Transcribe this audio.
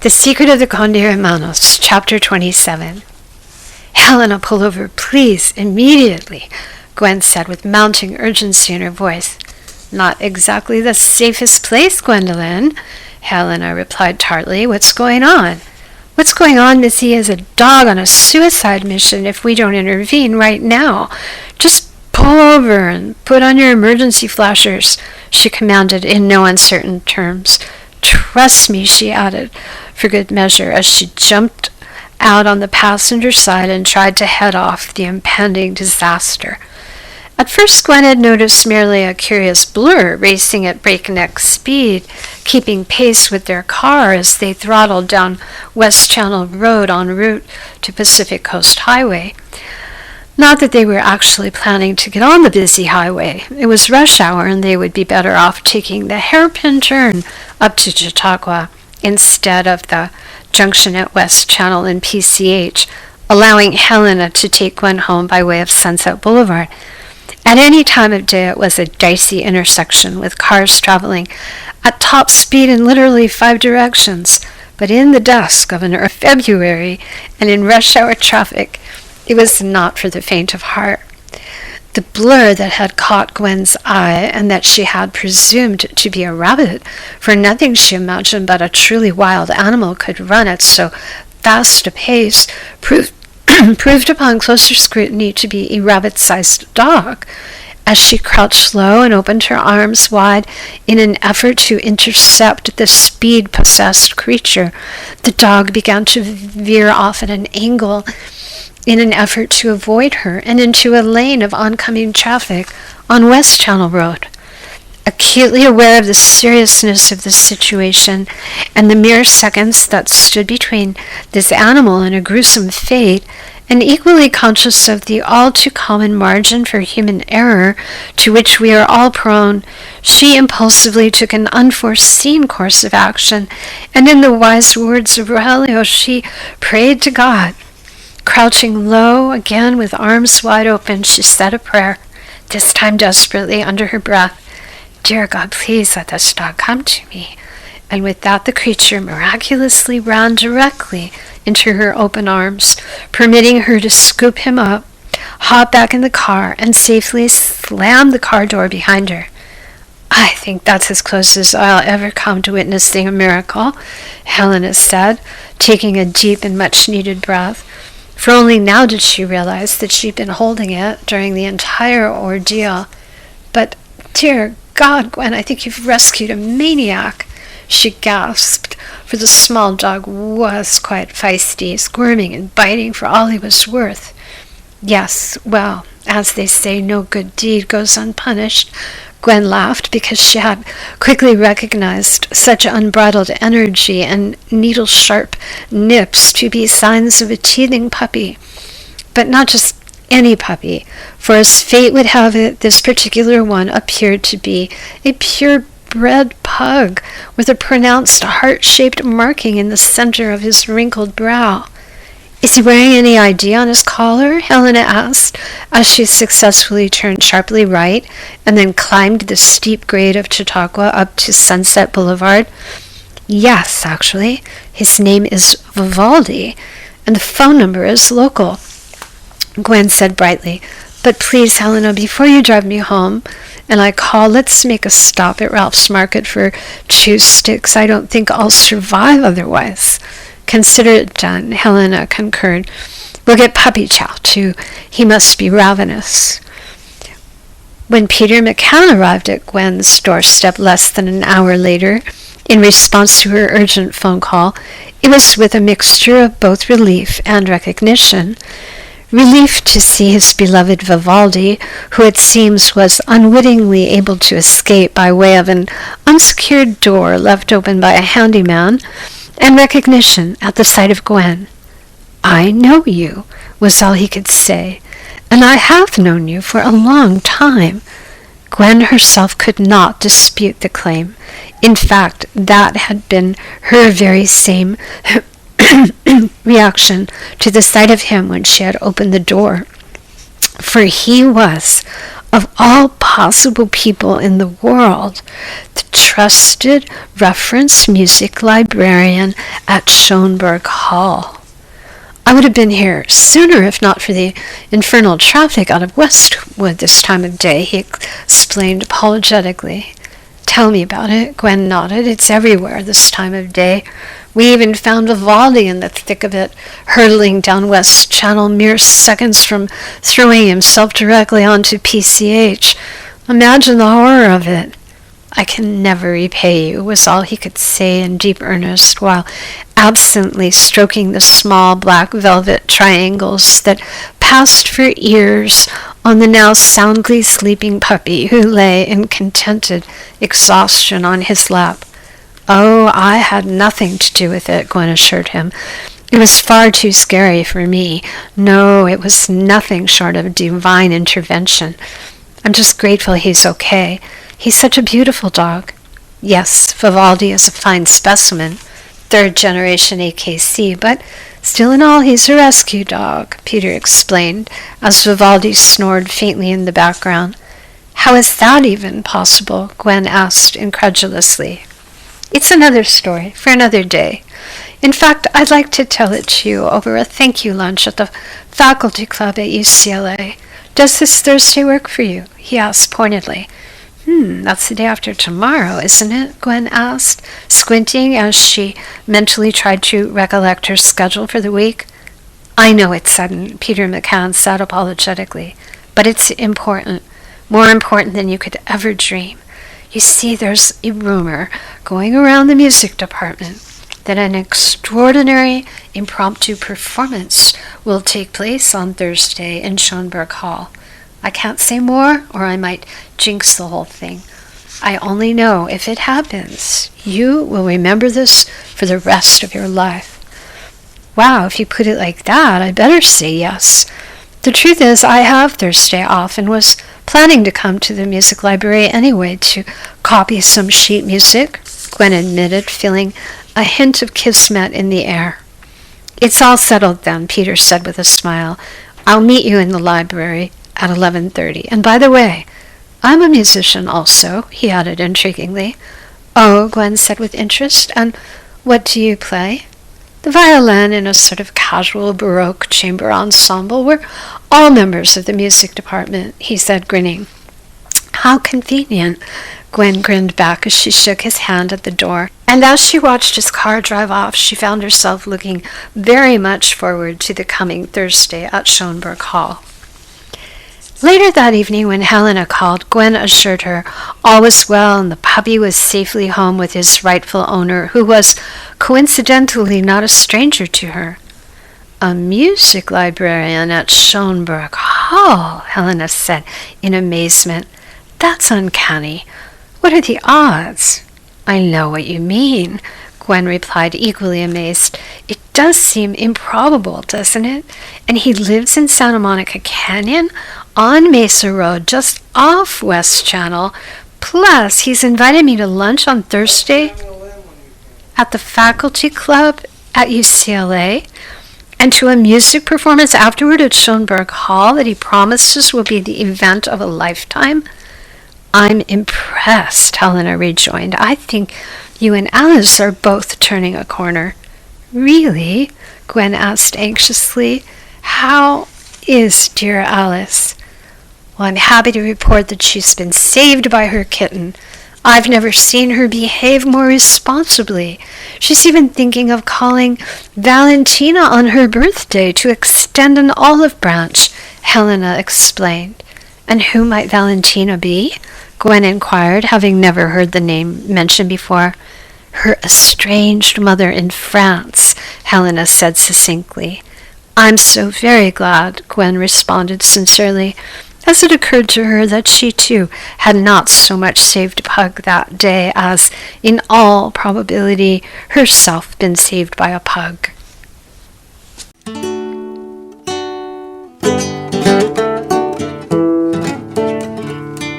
The Secret of the Conde Hermanos, Chapter 27. "Helena, pull over, please, immediately," Gwen said with mounting urgency in her voice. "Not exactly the safest place, Gwendolen," Helena replied tartly. "What's going on?" "What's going on, Missy, is a dog on a suicide mission if we don't intervene right now. Just pull over and put on your emergency flashers," she commanded in no uncertain terms. "Trust me," she added, for good measure, as she jumped out on the passenger side and tried to head off the impending disaster. At first, Gwen had noticed merely a curious blur racing at breakneck speed, keeping pace with their car as they throttled down West Channel Road en route to Pacific Coast Highway. Not that they were actually planning to get on the busy highway. It was rush hour, and they would be better off taking the hairpin turn up to Chautauqua instead of the junction at West Channel and PCH, allowing Helena to take Gwen home by way of Sunset Blvd. At any time of day, it was a dicey intersection with cars traveling at top speed in literally 5 directions. But in the dusk of an early February and in rush hour traffic, it was not for the faint of heart. The blur that had caught Gwen's eye, and that she had presumed to be a rabbit, for nothing she imagined but a truly wild animal could run at so fast a pace, proved upon closer scrutiny to be a rabbit-sized dog. As she crouched low and opened her arms wide in an effort to intercept the speed-possessed creature, the dog began to veer off at an angle in an effort to avoid her and into a lane of oncoming traffic on West Channel Road. Acutely aware of the seriousness of the situation and the mere seconds that stood between this animal and a gruesome fate, and equally conscious of the all-too-common margin for human error to which we are all prone, she impulsively took an unforeseen course of action, and in the wise words of Rogelio, she prayed to God. Crouching low again with arms wide open, she said a prayer, this time desperately under her breath. "Dear God, please let this dog come to me." And with that, the creature miraculously ran directly into her open arms, permitting her to scoop him up, hop back in the car, and safely slam the car door behind her. "I think that's as close as I'll ever come to witnessing a miracle," Helena said, taking a deep and much-needed breath. For only now did she realize that she'd been holding it during the entire ordeal. "But, dear God, Gwen, I think you've rescued a maniac," she gasped, for the small dog was quite feisty, squirming and biting for all he was worth. "Yes, well, as they say, no good deed goes unpunished," Gwen laughed, because she had quickly recognized such unbridled energy and needle-sharp nips to be signs of a teething puppy. But not just any puppy, for as fate would have it, this particular one appeared to be a purebred pug with a pronounced heart-shaped marking in the center of his wrinkled brow. "Is he wearing any ID on his collar?" Helena asked, as she successfully turned sharply right and then climbed the steep grade of Chautauqua up to Sunset Blvd. "Yes, actually. His name is Vivaldi, and the phone number is local," Gwen said brightly. "But please, Helena, before you drive me home and I call, let's make a stop at Ralph's Market for 2 sticks. I don't think I'll survive otherwise." "Consider it done," Helena concurred. "We'll get puppy chow, too. He must be ravenous." When Peter McCann arrived at Gwen's doorstep less than an hour later, in response to her urgent phone call, it was with a mixture of both relief and recognition. Relief to see his beloved Vivaldi, who it seems was unwittingly able to escape by way of an unsecured door left open by a handyman, and recognition at the sight of Gwen. "I know you," was all he could say, "and I have known you for a long time." Gwen herself could not dispute the claim. In fact, that had been her very same reaction to the sight of him when she had opened the door. For he was, of all possible people in the world, the trusted reference music librarian at Schoenberg Hall. I would have been here sooner if not for the infernal traffic out of Westwood this time of day, he explained apologetically. Tell me about it, Gwen nodded. It's everywhere this time of day. We even found Vivaldi in the thick of it, hurtling down West Channel mere seconds from throwing himself directly onto PCH. Imagine the horror of it. I can never repay you, was all he could say in deep earnest, while absently stroking the small black velvet triangles that passed for ears on the now soundly sleeping puppy who lay in contented exhaustion on his lap. Oh, I had nothing to do with it, Gwen assured him. It was far too scary for me. No, it was nothing short of divine intervention. I'm just grateful he's okay. He's such a beautiful dog. Yes, Vivaldi is a fine specimen, third generation AKC, but still in all he's a rescue dog, Peter explained, as Vivaldi snored faintly in the background. How is that even possible? Gwen asked incredulously. It's another story for another day. In fact, I'd like to tell it to you over a thank you lunch at the faculty club at UCLA. Does this Thursday work for you? He asked pointedly. That's the day after tomorrow, isn't it? Gwen asked, squinting as she mentally tried to recollect her schedule for the week. I know it's sudden, Peter McCann said apologetically, but it's important, more important than you could ever dream. You see, there's a rumor going around the music department that an extraordinary impromptu performance will take place on Thursday in Schoenberg Hall. I can't say more, or I might jinx the whole thing. I only know if it happens, you will remember this for the rest of your life. Wow, if you put it like that, I better say yes. The truth is, I have Thursday off and was planning to come to the music library anyway to copy some sheet music, Gwen admitted, feeling a hint of kismet in the air. It's all settled then, Peter said with a smile. I'll meet you in the library at 11:30. And by the way, I'm a musician also, he added intriguingly. Oh, Gwen said with interest. And what do you play? The violin in a sort of casual Baroque chamber ensemble. We're all members of the music department, he said, grinning. How convenient, Gwen grinned back as she shook his hand at the door. And as she watched his car drive off, she found herself looking very much forward to the coming Thursday at Schoenberg Hall. Later that evening, when Helena called, Gwen assured her all was well and the puppy was safely home with his rightful owner, who was coincidentally not a stranger to her. A music librarian at Schoenberg Hall, Helena said in amazement. That's uncanny. What are the odds? I know what you mean, Gwen replied, equally amazed. It does seem improbable, doesn't it? And he lives in Santa Monica Canyon, on Mesa Road, just off West Channel. Plus, he's invited me to lunch on Thursday at the faculty club at UCLA, and to a music performance afterward at Schoenberg Hall that he promises will be the event of a lifetime. I'm impressed, Helena rejoined. I think you and Alice are both turning a corner. Really? Gwen asked anxiously. How is dear Alice? Well, I'm happy to report that she's been saved by her kitten. I've never seen her behave more responsibly. She's even thinking of calling Valentina on her birthday to extend an olive branch, Helena explained. And who might Valentina be? Gwen inquired, having never heard the name mentioned before. Her estranged mother in France, Helena said succinctly. I'm so very glad, Gwen responded sincerely, as it occurred to her that she too had not so much saved Pug that day as, in all probability, herself been saved by a pug.